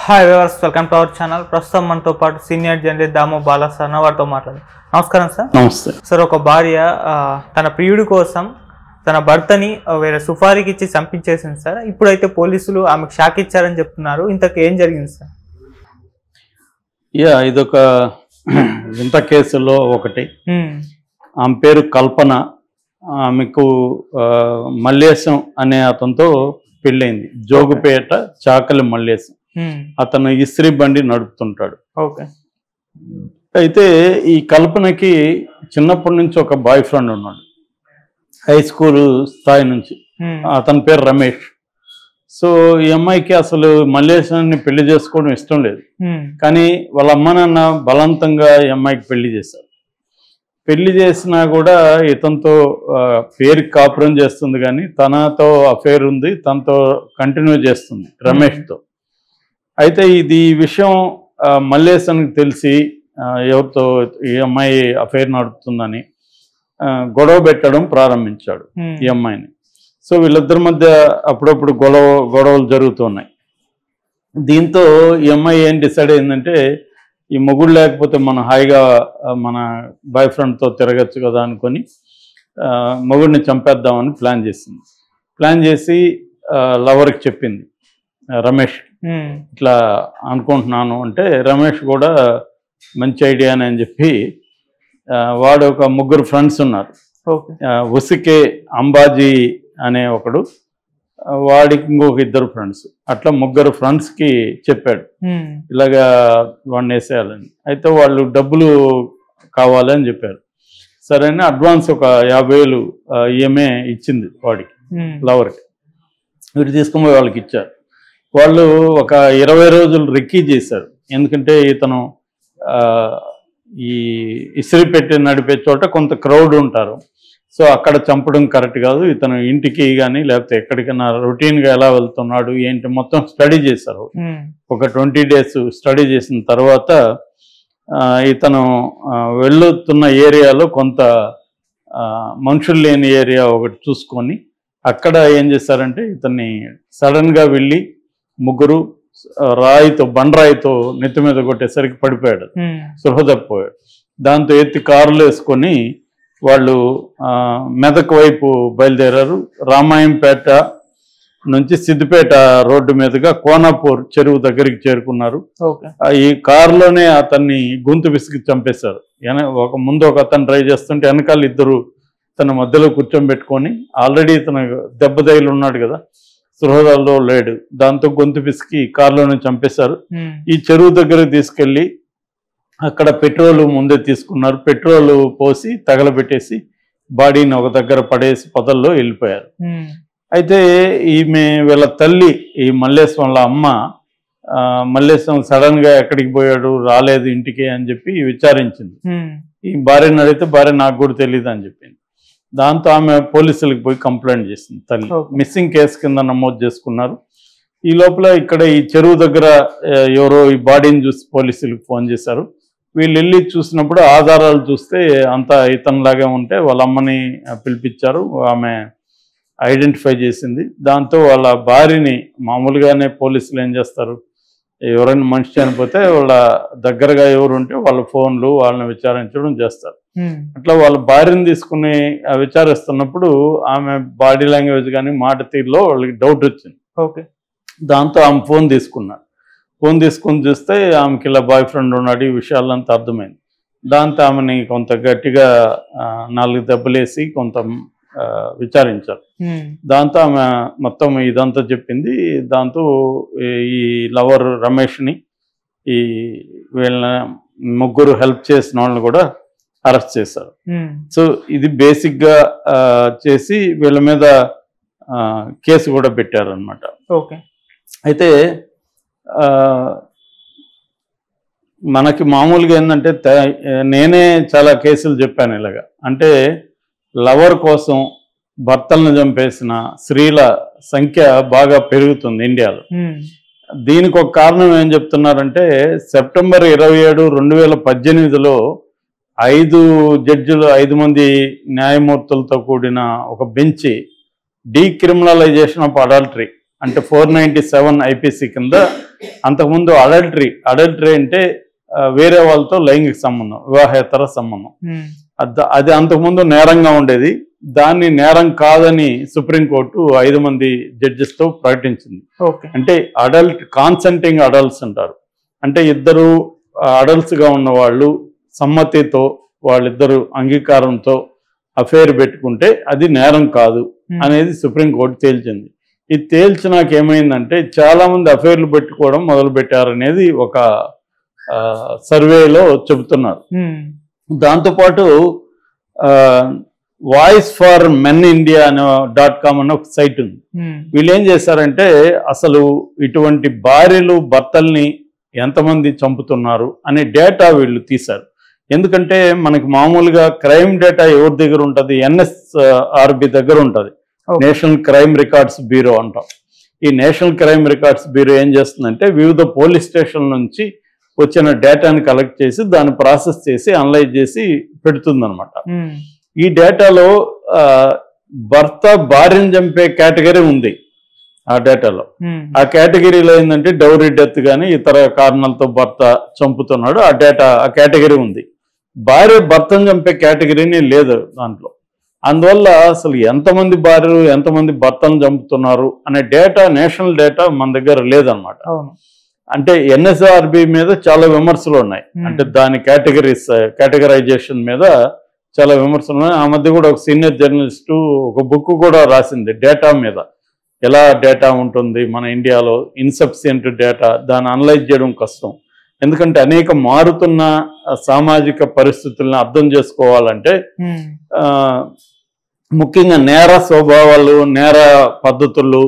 Hi viewers, welcome to our channel. ప్రస్తుతం మనతో పాటు సీనియర్ జర్నలిస్ట్ దాము బాలా సార్ వారితో మాట్లాడారు. నమస్కారం సార్. నమస్తే సార్, ఒక భార్య తన ప్రియుడి కోసం తన భర్తని వేరే సుఫారీకి ఇచ్చి చంపించేసింది సార్. ఇప్పుడైతే పోలీసులు ఆమెకు షాక్ ఇచ్చారని చెప్తున్నారు. ఇంతకు ఏం జరిగింది సార్? ఇదొక వింత కేసులో ఒకటి. ఆమె పేరు కల్పన. ఆమెకు మల్లేశం అనే అతనితో పెళ్ళైంది. జోగుపేట చాకలి మల్లేశం. అతను ఇస్త్రీ బండి నడుపుతుంటాడు. ఓకే. అయితే ఈ కల్పనకి చిన్నప్పటి నుంచి ఒక బాయ్ ఫ్రెండ్ ఉన్నాడు, హై స్కూల్ స్థాయి నుంచి. అతని పేరు రమేష్. సో ఈ అమ్మాయికి అసలు మల్లేశాన్ని పెళ్లి చేసుకోవడం ఇష్టం లేదు. కానీ వాళ్ళ అమ్మ నాన్న బలవంతంగా ఈ అమ్మాయికి పెళ్లి చేశారు. పెళ్లి చేసినా కూడా ఇతనితో పేరుకి కాపురం చేస్తుంది, కానీ తనతో అఫేర్ ఉంది, తనతో కంటిన్యూ చేస్తుంది రమేష్తో. అయితే ఈ విషయం మల్లేశానికి తెలిసి ఎవరితో ఈ అమ్మాయి అఫేర్ నడుపుతుందని గొడవ పెట్టడం ప్రారంభించాడు ఈ అమ్మాయిని. సో వీళ్ళిద్దరి మధ్య అప్పుడప్పుడు గొడవలు జరుగుతున్నాయి. దీంతో ఈ అమ్మాయి ఏం డిసైడ్ అయిందంటే, ఈ మొగుడు లేకపోతే మనం హాయిగా మన బాయ్ ఫ్రెండ్తో తిరగచ్చు కదా అనుకొని మొగుడిని చంపేద్దామని ప్లాన్ చేసింది. ప్లాన్ చేసి లవర్కి చెప్పింది రమేష్, ఇట్లా అనుకుంటున్నాను అంటే, రమేష్ కూడా మంచి ఐడియానే అని చెప్పి వాడు ఒక ముగ్గురు ఫ్రెండ్స్ ఉన్నారు. ఉసికే అంబాజీ అనే ఒకడు, వాడికి ఇంకొక ఇద్దరు ఫ్రెండ్స్, అట్లా ముగ్గురు ఫ్రెండ్స్కి చెప్పాడు ఇలాగా వాడిని వేసేయాలని. అయితే వాళ్ళు డబ్బులు కావాలని చెప్పారు. సరే అని అడ్వాన్స్ ఒక 50,000 ఈఎంఏ ఇచ్చింది వాడికి, లవర్కి. వీడు తీసుకుని వాళ్ళకి ఇచ్చారు. వాళ్ళు ఒక 20 రోజులు రెక్కీ చేశారు. ఎందుకంటే ఇతను ఈ ఇస్త్రీ పెట్టి నడిపే చోట కొంత క్రౌడ్ ఉంటారు. సో అక్కడ చంపడం కరెక్ట్ కాదు, ఇతను ఇంటికి కానీ లేకపోతే ఎక్కడికైనా రొటీన్గా ఎలా వెళ్తున్నాడు ఏంటి మొత్తం స్టడీ చేశారు. ఒక 20 days స్టడీ చేసిన తర్వాత ఇతను వెళ్తున్న ఏరియాలో కొంత మనుషులు లేని ఏరియా ఒకటి చూసుకొని అక్కడ ఏం చేశారంటే, ఇతన్ని సడన్గా వెళ్ళి ముగ్గురు బండరాయితో నెత్తి మీద కొట్టేసరికి పడిపోయాడు, స్పృహ తప్పిపోయాడు. దాంతో ఎత్తి కారులో వేసుకొని వాళ్ళు మెదక్ వైపు బయలుదేరారు. రామాయంపేట నుంచి సిద్దిపేట రోడ్డు మీదుగా కోనాపూర్ చెరువు దగ్గరికి చేరుకున్నారు. ఈ కారులోనే అతన్ని గొంతు విసిగి చంపేశారు. ముందు ఒక అతను డ్రైవ్ చేస్తుంటే వెనకాల ఇద్దరు తన మధ్యలో కూర్చోబెట్టుకొని, ఆల్రెడీ ఇతను దెబ్బ తగిలి ఉన్నాడు కదా, స్పృహలో లేడు. దాంతో గొంతు పిసికి కారులోనే చంపేశారు. ఈ చెరువు దగ్గరకు తీసుకెళ్లి అక్కడ పెట్రోల్ ముందే తీసుకున్నారు. పెట్రోల్ పోసి తగలబెట్టేసి బాడీని ఒక దగ్గర పడేసి పొదల్లో వెళ్ళిపోయారు. అయితే వీళ్ళ తల్లి, ఈ మల్లేశం వాళ్ళ అమ్మ, మల్లేశం సడన్ గా ఎక్కడికి పోయాడు, రాలేదు ఇంటికి అని చెప్పి విచారించింది. ఈ భార్యను అడిగితే భార్య నాకు కూడా తెలియదు అని చెప్పింది. దాంతో ఆమె పోలీసులకు పోయి కంప్లైంట్ చేసింది. తల్లి మిస్సింగ్ కేసు కింద నమోదు చేసుకున్నారు. ఈ లోపల ఇక్కడ ఈ చెరువు దగ్గర ఎవరో ఈ బాడీని చూసి పోలీసులకు ఫోన్ చేశారు. వీళ్ళు వెళ్ళి చూసినప్పుడు ఆధారాలు చూస్తే అంతా ఇతనిలాగే ఉంటే వాళ్ళ అమ్మని పిలిపించారు. ఆమె ఐడెంటిఫై చేసింది. దాంతో వాళ్ళ భార్యని, మామూలుగానే పోలీసులు ఏం చేస్తారు, ఎవరైనా మనిషి చనిపోతే వాళ్ళ దగ్గరగా ఎవరు ఉంటే వాళ్ళ ఫోన్లు వాళ్ళని విచారించడం చేస్తారు. అట్లా వాళ్ళ భార్యను తీసుకుని విచారిస్తున్నప్పుడు ఆమె బాడీ లాంగ్వేజ్ కానీ మాట తీరులో వాళ్ళకి డౌట్ వచ్చింది. దాంతో ఆమె ఫోన్ తీసుకున్నారు. ఫోన్ తీసుకుని చూస్తే ఆమెకి ఇలా బాయ్ ఫ్రెండ్ ఉన్నాడు, ఈ విషయాలంతా అర్థమైంది. దాంతో ఆమెని కొంత గట్టిగా 4 దెబ్బలేసి కొంత విచారించారు. దాంతో ఆమె మొత్తం ఇదంతా చెప్పింది. దాంతో ఈ లవర్ రమేష్ని, ఈ వీళ్ళ ముగ్గురు హెల్ప్ చేసిన వాళ్ళని కూడా అరెస్ట్ చేశారు. సో ఇది బేసిక్గా చేసి వీళ్ళ మీద కేసు కూడా పెట్టారు అన్నమాట. అయితే మనకి మామూలుగా ఏంటంటే, నేనే చాలా కేసులు చెప్పాను ఇలాగా. అంటే లవర్ కోసం భర్తలను చంపేసిన స్త్రీల సంఖ్య బాగా పెరుగుతుంది ఇండియాలో. దీనికి ఒక కారణం ఏం చెప్తున్నారంటే, సెప్టెంబర్ 27, 2018లో 5 మంది న్యాయమూర్తులతో కూడిన ఒక బెంచ్ డీక్రిమినలైజేషన్ ఆఫ్ అడల్టరీ అంటే 497 ఐపీసీ కింద అంతకుముందు అడల్టరీ అంటే వేరే వాళ్ళతో లైంగిక సంబంధం, వివాహేతర సంబంధం, అది అంతకుముందు నేరంగా ఉండేది. దాన్ని నేరం కాదని సుప్రీంకోర్టు 5 మంది జడ్జెస్తో ప్రకటించింది. అంటే కాన్సెంటింగ్ అడల్ట్స్ అంటారు. అంటే ఇద్దరు అడల్ట్స్గా ఉన్న వాళ్ళు సమ్మతితో వాళ్ళిద్దరు అంగీకారంతో అఫైర్ పెట్టుకుంటే అది నేరం కాదు అనేది సుప్రీంకోర్టు తేల్చింది. ఇది తేల్చినాక ఏమైందంటే చాలా మంది అఫైర్లు పెట్టుకోవడం మొదలు పెట్టారనేది ఒక సర్వేలో చెబుతున్నారు. దాంతోపాటు వాయిస్ ఫర్ మెన్ ఇండియా అనే .com అనే ఒక సైట్ ఉంది. వీళ్ళు ఏం చేశారంటే అసలు ఇటువంటి భార్యలు భర్తల్ని ఎంతమంది చంపుతున్నారు అనే డేటా వీళ్ళు తీశారు. ఎందుకంటే మనకి మామూలుగా క్రైమ్ డేటా ఎవరి దగ్గర ఉంటుంది, NSRB దగ్గర ఉంటుంది, నేషనల్ క్రైమ్ రికార్డ్స్ బ్యూరో అంటాం. ఈ నేషనల్ క్రైమ్ రికార్డ్స్ బ్యూరో ఏం చేస్తుందంటే వివిధ పోలీస్ స్టేషన్ల నుంచి వచ్చిన డేటాని కలెక్ట్ చేసి దాన్ని ప్రాసెస్ చేసి అనలైజ్ చేసి పెడుతుందన్నమాట. ఈ డేటాలో భర్త భార్యను చంపే కేటగిరీ ఉంది ఆ డేటాలో. ఆ కేటగిరీలో ఏంటంటే డౌరీ డెత్ కానీ ఇతర కారణాలతో భర్త చంపుతున్నాడు, ఆ కేటగిరీ ఉంది. భార్య భర్తను చంపే కేటగిరీని లేదు దాంట్లో. అందువల్ల అసలు ఎంతమంది భార్యలు ఎంతమంది భర్తను చంపుతున్నారు అనే డేటా, నేషనల్ డేటా మన దగ్గర లేదనమాట. అంటే NSRB మీద చాలా విమర్శలు ఉన్నాయి. అంటే దాని కేటగరైజేషన్ మీద చాలా విమర్శలు ఉన్నాయి. ఆ మధ్య కూడా ఒక సీనియర్ జర్నలిస్టు ఒక బుక్ కూడా రాసింది డేటా మీద, ఎలా డేటా ఉంటుంది మన ఇండియాలో, ఇన్సఫిషియంట్ డేటా, దాన్ని అనలైజ్ చేయడం కష్టం. ఎందుకంటే అనేక మారుతున్న సామాజిక పరిస్థితులను అర్థం చేసుకోవాలంటే ముఖ్యంగా నేర స్వభావాలు, నేర పద్ధతులు,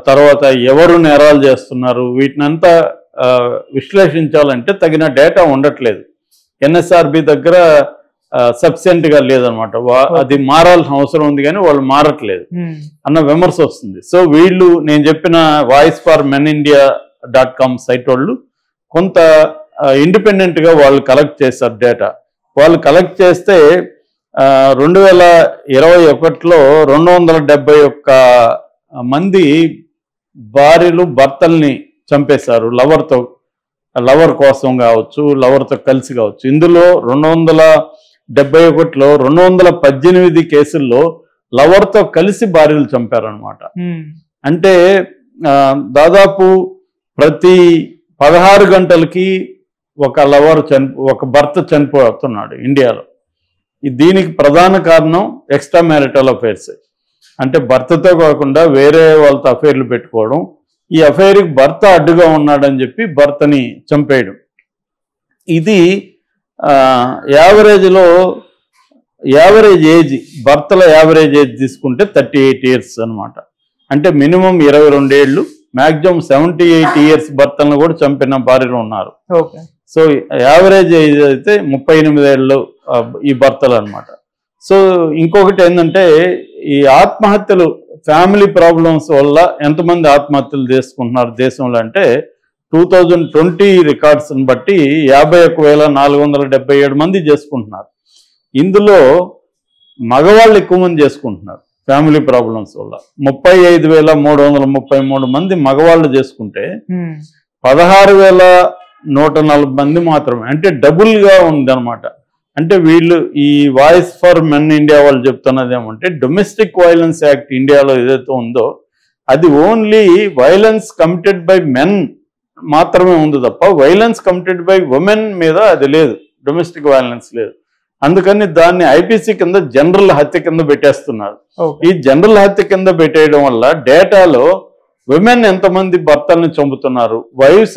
తర్వాత ఎవరు నేరాలు చేస్తున్నారు, వీటినంతా విశ్లేషించాలంటే తగిన డేటా ఉండట్లేదు. NSRB దగ్గర సఫిషియెంట్గా లేదనమాట. అది మారాల్సిన అవసరం ఉంది కానీ వాళ్ళు మారట్లేదు అన్న విమర్శ వస్తుంది. సో వీళ్ళు నేను చెప్పిన voice for men India .com site వాళ్ళు కొంత ఇండిపెండెంట్గా వాళ్ళు కలెక్ట్ చేస్తారు డేటా. వాళ్ళు కలెక్ట్ చేస్తే 2021లో 271 మంది భార్యలు భర్తల్ని చంపేశారు, లవర్ కోసం కావచ్చు, లవర్తో కలిసి కావచ్చు. ఇందులో 271లో 218 కేసుల్లో లవర్తో కలిసి భార్యలు చంపారనమాట. అంటే దాదాపు ప్రతి 16 గంటలకి ఒక భర్త చనిపోతున్నాడు ఇండియాలో. దీనికి ప్రధాన కారణం ఎక్స్ట్రా మ్యారిటల్ అఫైర్స్. అంటే భర్తతో కాకుండా వేరే వాళ్ళతో అఫైర్లు పెట్టుకోవడం, ఈ అఫైర్కి భర్త అడ్డుగా ఉన్నాడని చెప్పి భర్తని చంపేయడం. ఇది యావరేజ్ ఏజ్, భర్తల యావరేజ్ ఏజ్ తీసుకుంటే 38 ఇయర్స్ అనమాట. అంటే మినిమం 22 ఏళ్ళు, మ్యాక్సిమం 78 ఇయర్స్ భర్తలను కూడా చంపిన భార్యలు ఉన్నారు. సో యావరేజ్ ఏజ్ అయితే 38 ఏళ్ళు ఈ భర్తలు అనమాట. సో ఇంకొకటి ఏంటంటే ఈ ఆత్మహత్యలు, ఫ్యామిలీ ప్రాబ్లమ్స్ వల్ల ఎంతమంది ఆత్మహత్యలు చేసుకుంటున్నారు దేశంలో అంటే 2020 రికార్డ్స్ని బట్టి 51,477 మంది చేసుకుంటున్నారు. ఇందులో మగవాళ్ళు ఎక్కువ మంది చేసుకుంటున్నారు ఫ్యామిలీ ప్రాబ్లమ్స్ వల్ల. 35,333 మంది మగవాళ్ళు చేసుకుంటే 16,140 మంది మాత్రమే, అంటే డబుల్గా ఉందన్నమాట. అంటే వీళ్ళు ఈ వాయిస్ ఫర్ మెన్ ఇండియా వాళ్ళు చెప్తున్నది ఏమంటే డొమెస్టిక్ వైలెన్స్ యాక్ట్ ఇండియాలో ఏదైతే ఉందో అది only violence committed by men మాత్రమే ఉంది తప్ప వైలెన్స్ కమిటెడ్ బై ఉమెన్ మీద అది లేదు, డొమెస్టిక్ వైలెన్స్ లేదు. అందుకని దాన్ని ఐపీసీ కింద జనరల్ హత్య కింద పెట్టేస్తున్నారు. ఈ జనరల్ హత్య కింద పెట్టేయడం వల్ల డేటాలో విమెన్ ఎంతమంది భర్తల్ని చంపుతున్నారు, వైఫ్స్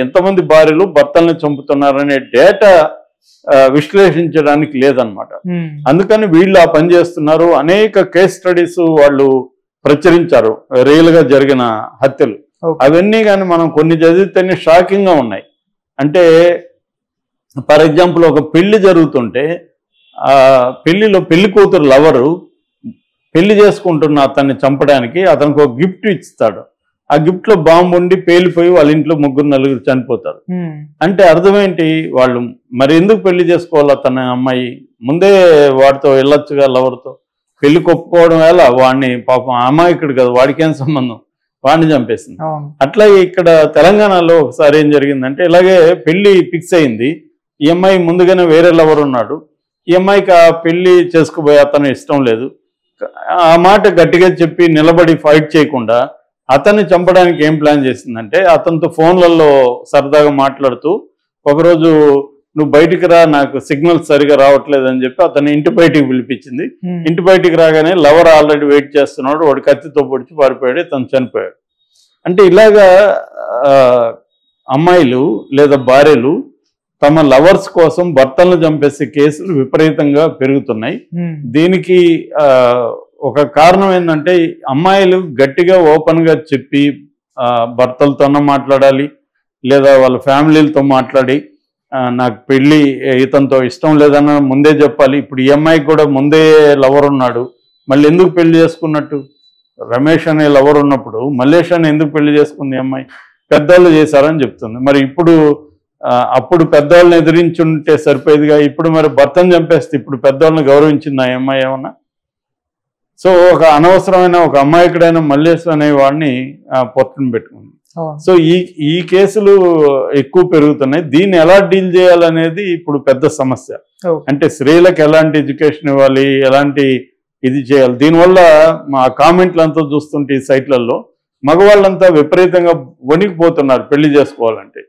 ఎంతమంది భార్యలు భర్తల్ని చంపుతున్నారు అనే డేటా విశ్లేషించడానికి లేదనమాట. అందుకని వీళ్ళు ఆ పని చేస్తున్నారు. అనేక కేస్ స్టడీస్ వాళ్ళు ప్రచురించారు, రియల్ గా జరిగిన హత్యలు. అవన్నీ కానీ మనం కొన్ని చదివితేనే షాకింగ్ గా ఉన్నాయి. అంటే ఫర్ ఎగ్జాంపుల్ ఒక పెళ్లి జరుగుతుంటే ఆ పెళ్లిలో పెళ్లి కూతురు లవరు పెళ్లి చేసుకుంటున్న అతన్ని చంపడానికి అతనికి ఒక గిఫ్ట్ ఇస్తాడు. ఆ గిఫ్ట్ లో బాంబు ఉండి పేలిపోయి వాళ్ళ ఇంట్లో 3-4 చనిపోతారు. అంటే అర్థమేంటి, వాళ్ళు మరి ఎందుకు పెళ్లి చేసుకోవాలి తన అమ్మాయి, ముందే వాడితో వెళ్ళొచ్చుగా లవర్తో. పెళ్లి కొప్పుకోవడం ఎలా, వాడిని పాపం అమాయకుడు కదా, వాడికేం సంబంధం. వాడిని చంపేసింది. అవును. అట్లాగే ఇక్కడ తెలంగాణలో ఒకసారి ఏం జరిగిందంటే ఇలాగే పెళ్లి ఫిక్స్ అయింది. ఈ అమ్మాయి ముందుగానే వేరే లవర్ ఉన్నాడు. ఈ అమ్మాయికి ఆ పెళ్లి చేసుకుపోయే అతను ఇష్టం లేదు. ఆ మాట గట్టిగా చెప్పి నిలబడి ఫైట్ చేయకుండా అతన్ని చంపడానికి ఏం ప్లాన్ చేసిందంటే అతనితో ఫోన్లలో సరదాగా మాట్లాడుతూ ఒకరోజు నువ్వు బయటికి రా, నాకు సిగ్నల్ సరిగా రావట్లేదు అని చెప్పి అతన్ని ఇంటి బయటికి పిలిపించింది. ఇంటి బయటికి రాగానే లవర్ ఆల్రెడీ వెయిట్ చేస్తున్నాడు. వాడు కత్తితో పొడిచి పారిపోయాడు, తను చనిపోయాడు. అంటే ఇలాగా అమ్మాయిలు లేదా భార్యలు తమ లవర్స్ కోసం భర్తలను చంపేసే కేసులు విపరీతంగా పెరుగుతున్నాయి. దీనికి ఒక కారణం ఏంటంటే అమ్మాయిలు గట్టిగా ఓపెన్ గా చెప్పి భర్తలతోనే మాట్లాడాలి, లేదా వాళ్ళ ఫ్యామిలీలతో మాట్లాడి నాకు పెళ్లి ఇతనితో ఇష్టం లేదన్న ముందే చెప్పాలి. ఇప్పుడు ఈ అమ్మాయికి కూడా ముందే లవర్ ఉన్నాడు, మళ్ళీ ఎందుకు పెళ్లి చేసుకున్నట్టు? రమేష్ అనే లవర్ ఉన్నప్పుడు మల్లేష్ అని ఎందుకు పెళ్లి చేసుకుంది ఈ అమ్మాయి? పెద్దవాళ్ళు చేశారని చెప్తుంది. మరి ఇప్పుడు అప్పుడు పెద్దవాళ్ళని ఎదిరించుంటే సరిపోయేదిగా. ఇప్పుడు మరి భర్తను చంపేస్తే ఇప్పుడు పెద్దవాళ్ళని గౌరవించింది ఆ అమ్మాయి ఏమన్నా? సో ఒక అనవసరమైన ఒక అమాయకుడైన మల్లేష్ అనే వాడిని పొట్టను పెట్టుకుంది. సో ఈ కేసులు ఎక్కువ పెరుగుతున్నాయి. దీన్ని ఎలా డీల్ చేయాలనేది ఇప్పుడు పెద్ద సమస్య. అంటే స్త్రీలకు ఎలాంటి ఎడ్యుకేషన్ ఇవ్వాలి, ఎలాంటి ఇది చేయాలి. దీనివల్ల మా కామెంట్లంతా చూస్తుంటే ఈ సైట్లలో మగవాళ్ళంతా విపరీతంగా వణికిపోతున్నారు పెళ్లి చేసుకోవాలంటే.